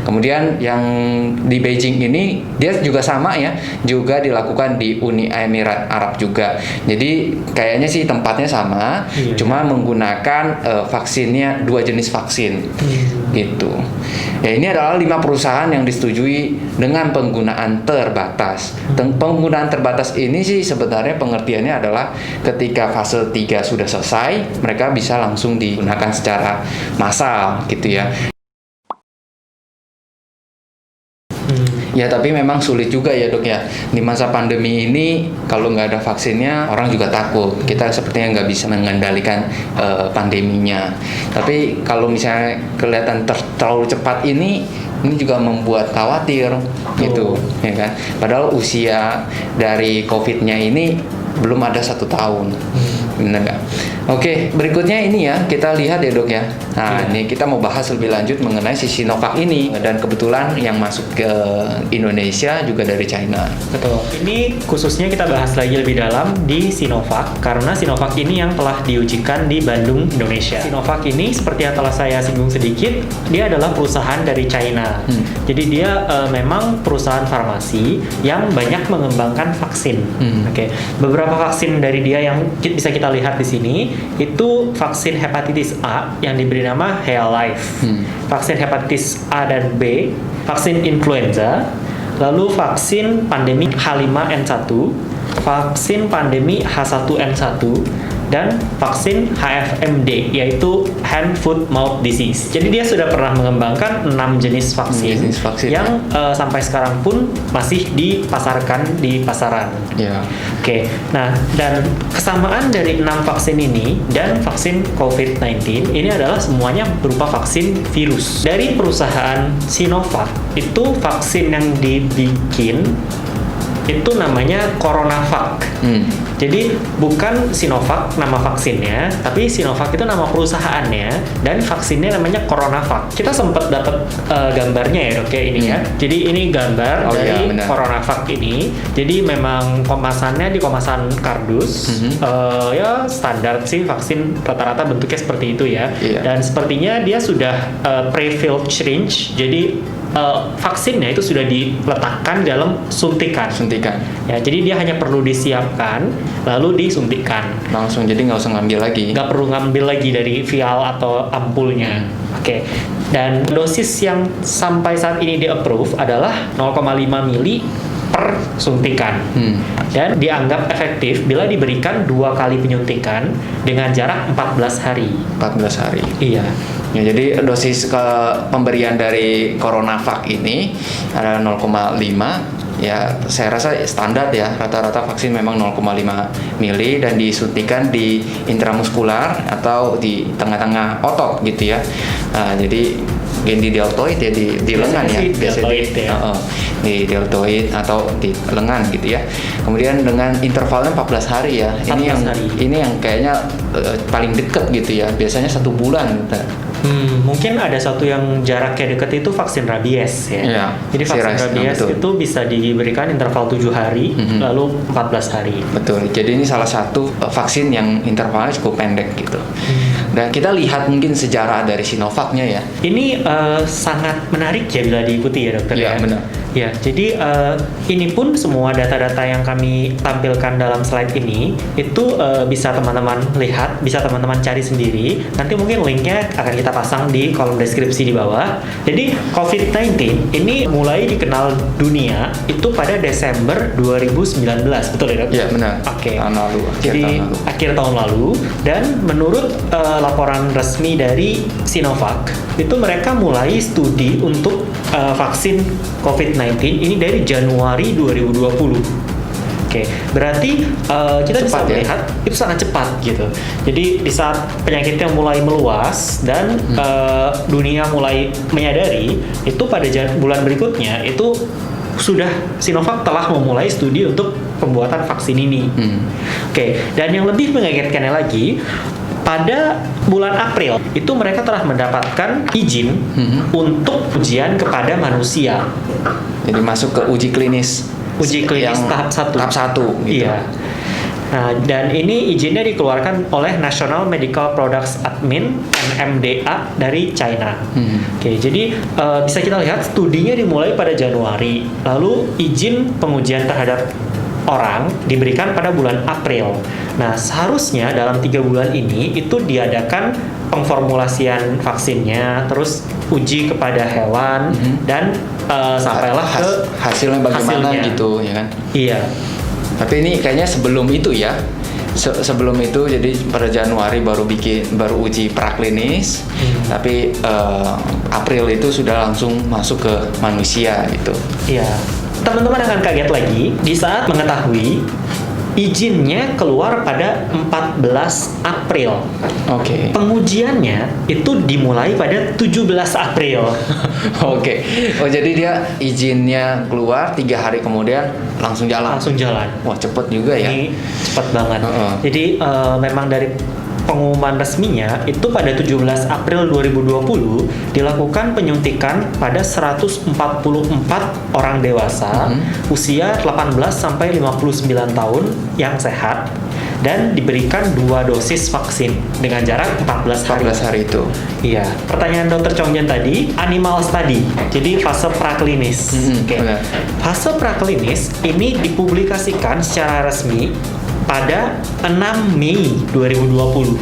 Kemudian yang di Beijing ini dia juga sama ya, juga dilakukan di Uni Emirat Arab juga. Jadi kayaknya sih tempatnya sama, cuma menggunakan vaksinnya 2 jenis vaksin gitu. Ya, ini adalah 5 perusahaan yang disetujui dengan penggunaan terbatas. Penggunaan terbatas ini sih sebenarnya pengertiannya adalah ketika fase 3 sudah selesai, mereka bisa langsung digunakan secara massal gitu ya. Ya, tapi memang sulit juga ya dok ya. Di masa pandemi ini kalau nggak ada vaksinnya, orang juga takut. Kita sepertinya nggak bisa mengendalikan pandeminya. Tapi kalau misalnya kelihatan terlalu cepat ini juga membuat khawatir gitu, ya kan. Padahal usia dari COVID-nya ini belum ada 1 tahun. Benar nggak? Oke, berikutnya ini ya, kita lihat ya dok ya. Nah, ini kita mau bahas lebih lanjut mengenai si Sinovac ini. Dan kebetulan yang masuk ke Indonesia juga dari China. Betul. Ini khususnya kita bahas lagi lebih dalam di Sinovac, karena Sinovac ini yang telah diujikan di Bandung, Indonesia. Sinovac ini seperti yang telah saya singgung sedikit, dia adalah perusahaan dari China. Jadi dia memang perusahaan farmasi yang banyak mengembangkan vaksin. Oke. Beberapa vaksin dari dia yang bisa kita lihat di sini itu vaksin hepatitis A yang diberi nama Healife, vaksin hepatitis A dan B, vaksin influenza, lalu vaksin pandemi H5N1, vaksin pandemi H1N1, dan vaksin HFMD, yaitu Hand Foot Mouth Disease. Jadi dia sudah pernah mengembangkan 6 jenis vaksin, yang sampai sekarang pun masih dipasarkan di pasaran. Oke. Nah, dan kesamaan dari 6 vaksin ini dan vaksin COVID-19 ini adalah semuanya berupa vaksin virus. Dari perusahaan Sinovac, itu vaksin yang dibikin itu namanya CoronaVac. Jadi bukan Sinovac nama vaksinnya, tapi Sinovac itu nama perusahaannya, dan vaksinnya namanya CoronaVac. Kita sempat dapat gambarnya ya dok ya ini ya. Jadi ini gambar dari CoronaVac ini. Jadi memang kemasannya di kemasan kardus. Ya standar sih vaksin rata-rata bentuknya seperti itu ya. Dan sepertinya dia sudah pre-filled syringe. Jadi vaksinnya itu sudah diletakkan dalam suntikan. Ya, jadi dia hanya perlu disiapkan lalu disuntikkan. Langsung, jadi nggak usah ngambil lagi. Nggak perlu ngambil lagi dari vial atau ampulnya. Oke. Dan dosis yang sampai saat ini di-approve adalah 0,5 mili per suntikan. Dan dianggap efektif bila diberikan 2 kali penyuntikan dengan jarak 14 hari. 14 hari. Iya. Ya, jadi dosis pemberian dari CoronaVac ini ada 0,5. Ya, saya rasa standar ya, rata-rata vaksin memang 0,5 mili dan disuntikan di intramuskular atau di tengah-tengah otot gitu ya. Jadi di deltoid ya, di lengan ya, biasanya di deltoid atau di lengan gitu ya. Kemudian dengan intervalnya 14 hari ya. Ini yang kayaknya paling dekat gitu ya. Biasanya 1 bulan gitu. Mungkin ada satu yang jaraknya dekat itu vaksin rabies ya. Jadi vaksin rabies itu bisa diberikan interval 7 hari lalu 14 hari. Betul. Jadi ini salah satu vaksin yang intervalnya cukup pendek gitu. Dan kita lihat mungkin sejarah dari Sinovacnya ya. Ini sangat menarik ya bila diikuti ya dokter ya. Benar. Ya, jadi ini pun semua data-data yang kami tampilkan dalam slide ini itu bisa teman-teman lihat, bisa teman-teman cari sendiri. Nanti mungkin linknya akan kita pasang di kolom deskripsi di bawah. Jadi COVID-19 ini mulai dikenal dunia itu pada Desember 2019, betul ya dok? Iya benar. Oke. Tahun lalu. Akhir tahun lalu. Dan menurut laporan resmi dari Sinovac itu mereka mulai studi untuk vaksin COVID-19 ini dari Januari 2020. Oke, berarti kita bisa melihat itu sangat cepat gitu. Jadi di saat penyakitnya mulai meluas dan dunia mulai menyadari, itu pada bulan berikutnya itu sudah Sinovac telah memulai studi untuk pembuatan vaksin ini. Oke, dan yang lebih mengagetkannya lagi, pada bulan April itu mereka telah mendapatkan izin untuk ujian kepada manusia. Jadi masuk ke uji klinis tahap 1. Tahap 1 gitu. Iya. Nah, dan ini izinnya dikeluarkan oleh National Medical Products Admin (NMDA) dari China. Oke, jadi bisa kita lihat studinya dimulai pada Januari, lalu izin pengujian terhadap orang diberikan pada bulan April. Nah, seharusnya dalam 3 bulan ini itu diadakan pengformulasian vaksinnya, terus uji kepada hewan, dan sampailah ke hasilnya bagaimana gitu ya kan. Iya. Tapi ini kayaknya sebelum itu ya. Sebelum itu jadi pada Januari baru uji praklinis, tapi April itu sudah langsung masuk ke manusia gitu. Iya. Teman-teman akan kaget lagi di saat mengetahui izinnya keluar pada 14 April. Oke. Pengujiannya itu dimulai pada 17 April. Oke. Oh, jadi dia izinnya keluar 3 hari kemudian langsung jalan. Langsung jalan. Wah, cepet juga ya. Ini cepat banget. Jadi memang dari pengumuman resminya itu pada 17 April 2020 dilakukan penyuntikan pada 144 orang dewasa usia 18 sampai 59 tahun yang sehat dan diberikan 2 dosis vaksin dengan jarak 14 hari. 14 hari itu. Iya. Pertanyaan Dr. Chongjen tadi, animal study. Jadi fase praklinis. Benar. Fase praklinis ini dipublikasikan secara resmi pada 6 Mei 2020.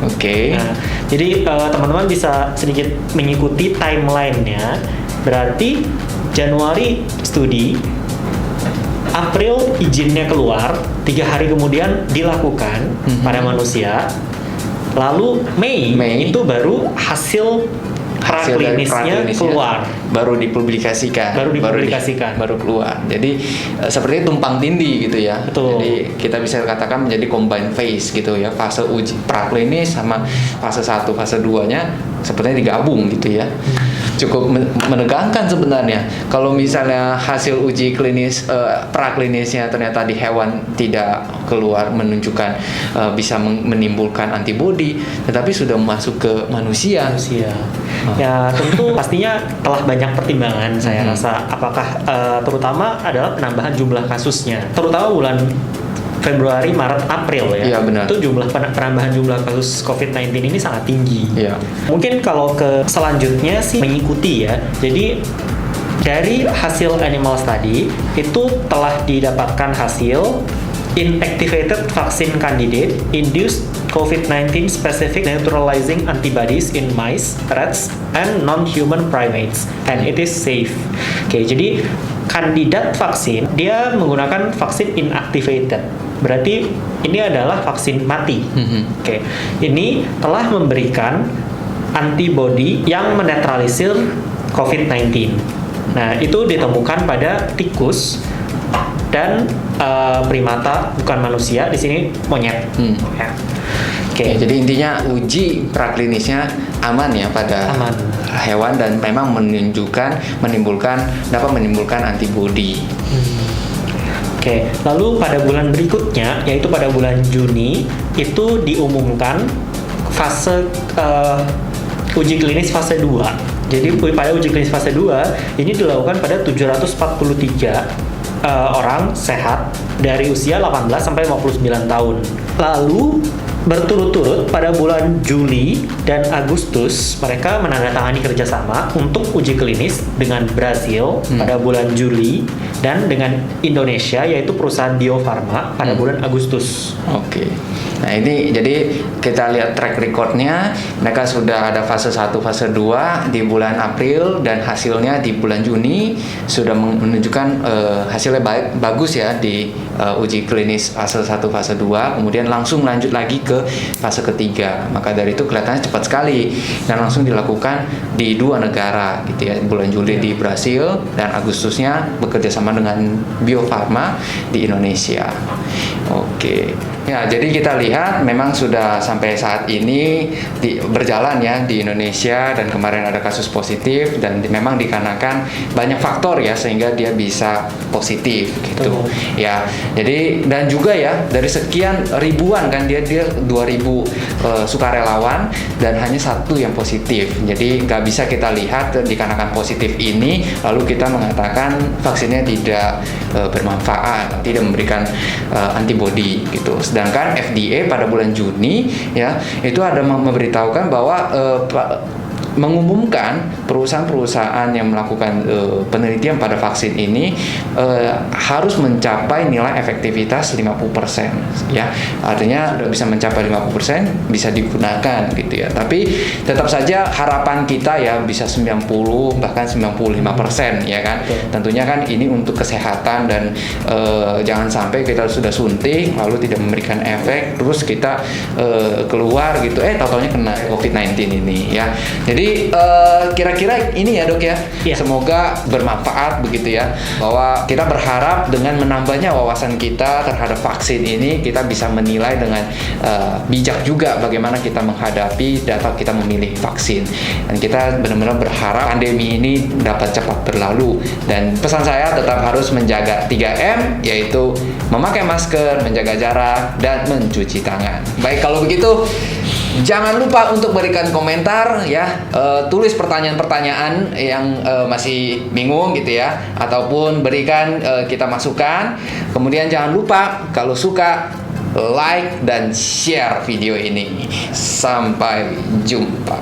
Oke. Nah, jadi teman-teman bisa sedikit mengikuti timeline-nya. Berarti Januari studi, April izinnya keluar, 3 hari kemudian dilakukan pada manusia. Lalu Mei itu baru hasil praklinisnya keluar, baru dipublikasikan, baru keluar. Jadi seperti tumpang tindih gitu ya. Betul. Jadi kita bisa katakan menjadi combined phase gitu ya, fase uji praklinis sama fase 1, fase 2-nya sepertinya digabung gitu ya. Cukup menegangkan sebenarnya kalau misalnya hasil uji klinis praklinisnya ternyata di hewan tidak keluar menunjukkan bisa menimbulkan antibodi, tetapi sudah masuk ke manusia. Ya tentu pastinya telah banyak pertimbangan saya rasa, apakah terutama adalah penambahan jumlah kasusnya, terutama bulan Februari, Maret, April ya. Iya, benar. Itu penambahan jumlah kasus COVID-19 ini sangat tinggi. Iya. Mungkin kalau ke selanjutnya sih mengikuti ya. Jadi dari hasil animal study itu telah didapatkan hasil inactivated vaccine candidate induced COVID-19 specific neutralizing antibodies in mice, rats, and non-human primates, and it is safe. Oke, jadi kandidat vaksin dia menggunakan vaksin inactivated. Berarti ini adalah vaksin mati. Oke, ini telah memberikan antibodi yang menetralisir COVID-19. Nah, itu ditemukan pada tikus dan primata, bukan manusia, di sini monyet. Ya. Oke, jadi intinya uji praklinisnya aman ya pada hewan dan memang dapat menimbulkan antibodi. Oke, lalu pada bulan berikutnya, yaitu pada bulan Juni, itu diumumkan fase uji klinis fase 2. Jadi pada uji klinis fase 2 ini dilakukan pada 743 orang sehat dari usia 18 sampai 59 tahun. Lalu berturut-turut pada bulan Juli dan Agustus mereka menandatangani kerjasama untuk uji klinis dengan Brasil pada bulan Juli dan dengan Indonesia yaitu perusahaan Bio Farma pada bulan Agustus. Oke. Nah ini jadi kita lihat track recordnya, mereka sudah ada fase 1, fase 2 di bulan April dan hasilnya di bulan Juni sudah menunjukkan hasilnya bagus ya di uji klinis fase 1, fase 2, kemudian langsung lanjut lagi ke fase ketiga. Maka dari itu kelihatannya cepat sekali dan langsung dilakukan di 2 negara gitu ya, bulan Juli di Brasil dan Agustusnya bekerja sama dengan Bio Farma di Indonesia. Oke. Ya, jadi kita lihat lihat memang sudah sampai saat ini berjalan ya di Indonesia, dan kemarin ada kasus positif, dan memang dikarenakan banyak faktor ya sehingga dia bisa positif gitu. Ya, jadi dan juga ya dari sekian ribuan kan dia 2000 sukarelawan dan hanya satu yang positif. Jadi nggak bisa kita lihat dikarenakan positif ini lalu kita mengatakan vaksinnya tidak bermanfaat, tidak memberikan antibodi gitu. Sedangkan FDA pada bulan Juni ya itu ada memberitahukan bahwa mengumumkan perusahaan-perusahaan yang melakukan penelitian pada vaksin ini harus mencapai nilai efektivitas 50% ya. Artinya sudah bisa mencapai 50% bisa digunakan gitu ya. Tapi tetap saja harapan kita ya bisa 90 bahkan 95% ya kan. Tentunya kan ini untuk kesehatan dan jangan sampai kita sudah suntik lalu tidak memberikan efek terus kita keluar gitu tahu-taunya kena COVID-19 ini ya. Jadi kira-kira ini ya dok ya, semoga bermanfaat begitu ya, bahwa kita berharap dengan menambahnya wawasan kita terhadap vaksin ini kita bisa menilai dengan bijak juga bagaimana kita menghadapi data kita memilih vaksin, dan kita benar-benar berharap pandemi ini dapat cepat berlalu. Dan pesan saya tetap harus menjaga 3M, yaitu memakai masker, menjaga jarak, dan mencuci tangan. Baik, kalau begitu jangan lupa untuk berikan komentar ya, tulis pertanyaan-pertanyaan yang masih bingung gitu ya, ataupun berikan kita masukan. Kemudian jangan lupa kalau suka like dan share video ini. Sampai jumpa.